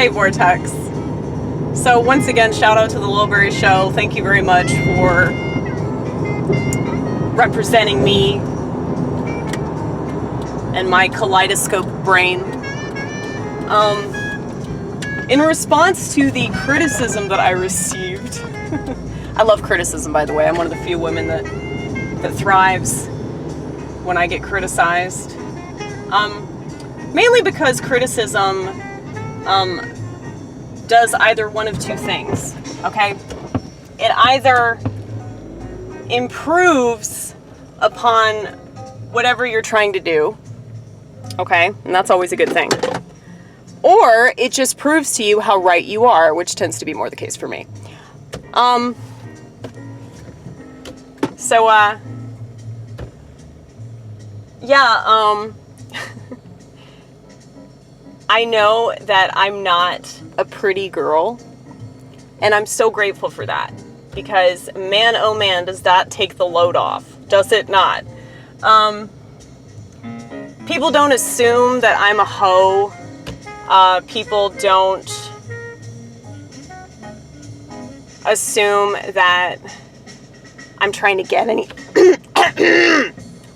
Hey Vortex. So once again, shout out to the Lolbary Show. Thank you very much for representing me and my kaleidoscope brain. In response to the criticism that I received, I love criticism, by the way. I'm one of the few women that thrives when I get criticized. Mainly because criticism does either one of two things, okay? It either improves upon whatever you're trying to do, okay? And that's always a good thing. Or it just proves to you how right you are, which tends to be more the case for me. I know that I'm not a pretty girl, and I'm so grateful for that, because man, oh man, does that take the load off, does it not? People don't assume that I'm a hoe. People don't assume that I'm trying to get any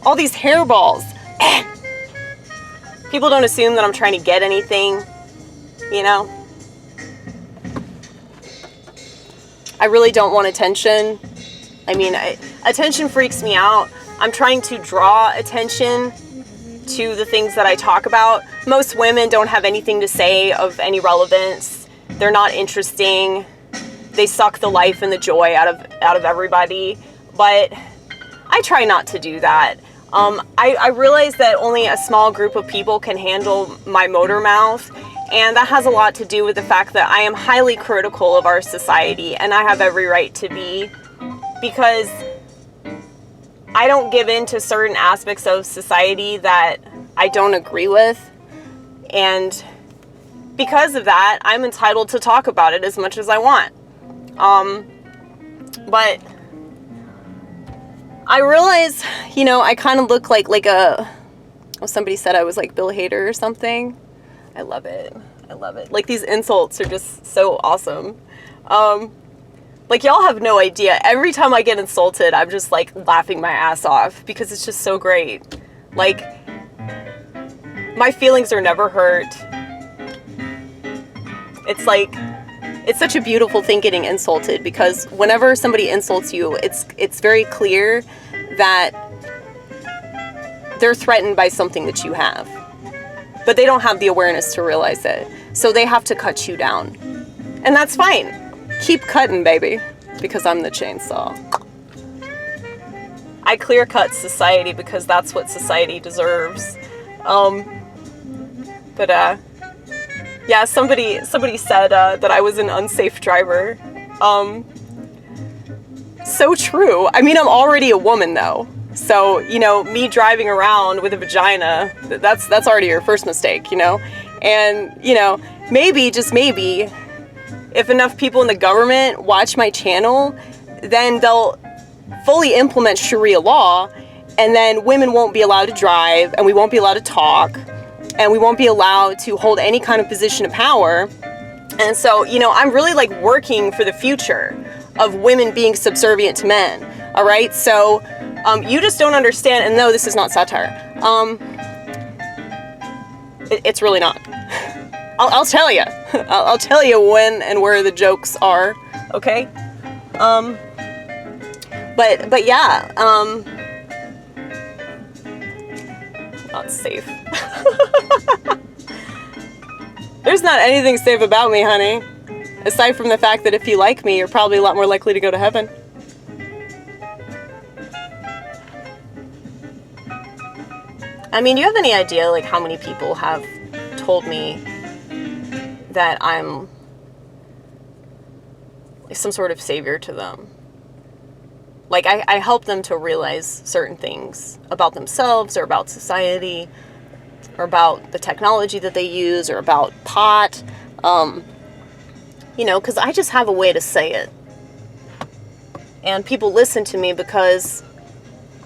all these hairballs. People don't assume that I'm trying to get anything, you know? I really don't want attention. I mean, attention freaks me out. I'm trying to draw attention to the things that I talk about. Most women don't have anything to say of any relevance. They're not interesting. They suck the life and the joy out of everybody. But I try not to do that. I realize that only a small group of people can handle my motor mouth, and that has a lot to do with the fact that I am highly critical of our society, and I have every right to be, because I don't give in to certain aspects of society that I don't agree with, and because of that, I'm entitled to talk about it as much as I want. But I realize, you know, I kind of look like somebody said I was like Bill Hader or something. I love it. I love it. Like, these insults are just so awesome. Like, y'all have no idea. Every time I get insulted, I'm just like laughing my ass off because it's just so great. Like, my feelings are never hurt. It's like, it's such a beautiful thing getting insulted, because whenever somebody insults you, it's very clear that they're threatened by something that you have. But they don't have the awareness to realize it. So they have to cut you down. And that's fine. Keep cutting, baby, because I'm the chainsaw. I clear cut society because that's what society deserves. Yeah, somebody said that I was an unsafe driver. So true. I mean, I'm already a woman though. So, you know, me driving around with a vagina, that's already your first mistake, you know? And, you know, maybe, just maybe, if enough people in the government watch my channel, then they'll fully implement Sharia law, and then women won't be allowed to drive, and we won't be allowed to talk, and we won't be allowed to hold any kind of position of power. And so, you know, I'm really like working for the future of women being subservient to men. All right. So, you just don't understand. And no, this is not satire. It's really not. I'll tell you. I'll tell you when and where the jokes are. Okay. But yeah. Not safe. There's not anything safe about me, honey. Aside from the fact that if you like me, you're probably a lot more likely to go to heaven. I mean, do you have any idea, like, how many people have told me that I'm like some sort of savior to them? Like, I help them to realize certain things about themselves, or about society, or about the technology that they use, or about pot. You know, because I just have a way to say it. And people listen to me because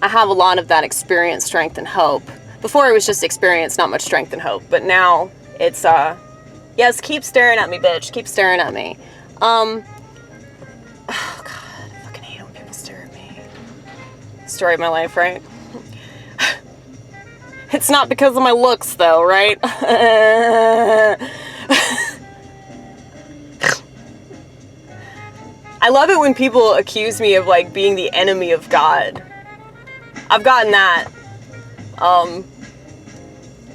I have a lot of that experience, strength, and hope. Before it was just experience, not much strength and hope. But now it's Yes, keep staring at me, bitch. Keep staring at me. Oh, God. I fucking hate when people stare at me. Story of my life, right? It's not because of my looks, though, right? I love it when people accuse me of, like, being the enemy of God. I've gotten that.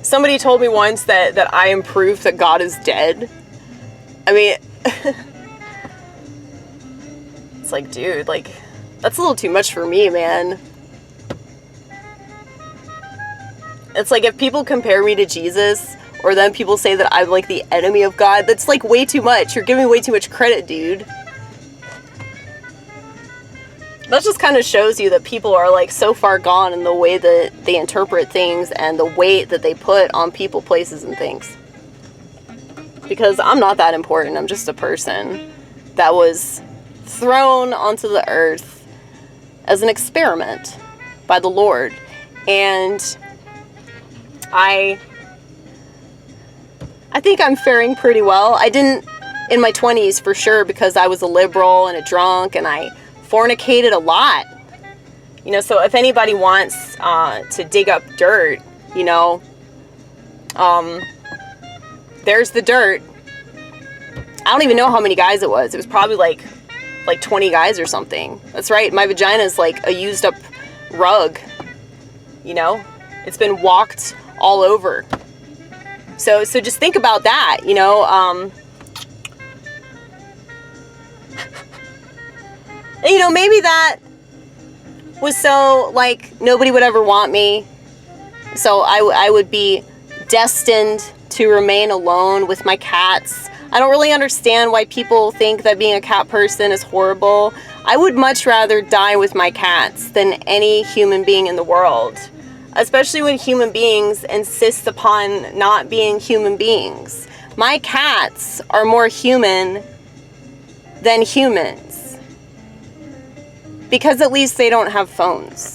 Somebody told me once that I am proof that God is dead. I mean, it's like, dude, like, that's a little too much for me, man. It's like, if people compare me to Jesus, or then people say that I'm, like, the enemy of God, that's, like, way too much. You're giving me way too much credit, dude. That just kind of shows you that people are, like, so far gone in the way that they interpret things and the weight that they put on people, places, and things. Because I'm not that important. I'm just a person that was thrown onto the earth as an experiment by the Lord. And I think I'm faring pretty well. I didn't in my 20s for sure, because I was a liberal and a drunk, and I fornicated a lot. You know, so if anybody wants to dig up dirt, you know, there's the dirt. I don't even know how many guys it was. It was probably like 20 guys or something. That's right. My vagina is like a used up rug. You know, it's been walked all over. So just think about that, you know. And, you know, maybe that was so, like, nobody would ever want me. So I would be destined to remain alone with my cats. I don't really understand why people think that being a cat person is horrible. I would much rather die with my cats than any human being in the world. Especially when human beings insist upon not being human beings. My cats are more human than humans. Because at least they don't have phones.